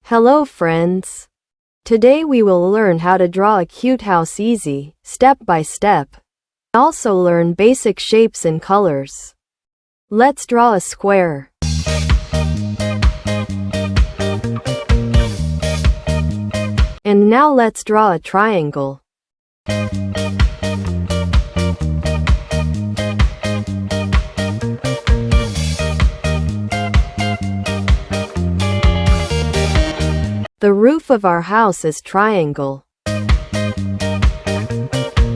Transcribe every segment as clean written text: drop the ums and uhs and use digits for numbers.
Hello friends. Today we will learn how to draw a cute house easy, step by step. Also learn basic shapes and colors. Let's draw a square. And now let's draw a triangle. The roof of our house is triangle.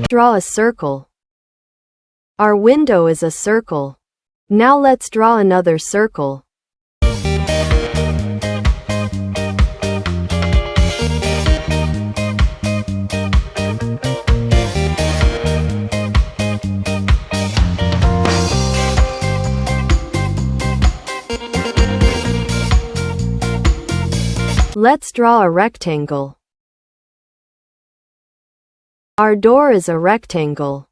Draw a circle. Our window is a circle. Now let's draw another circle. Let's draw a rectangle. Our door is a rectangle.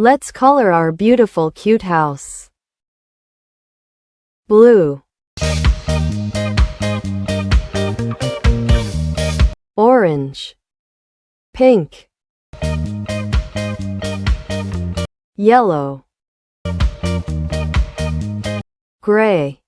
Let's color our beautiful cute house. Blue, orange, pink, yellow, gray.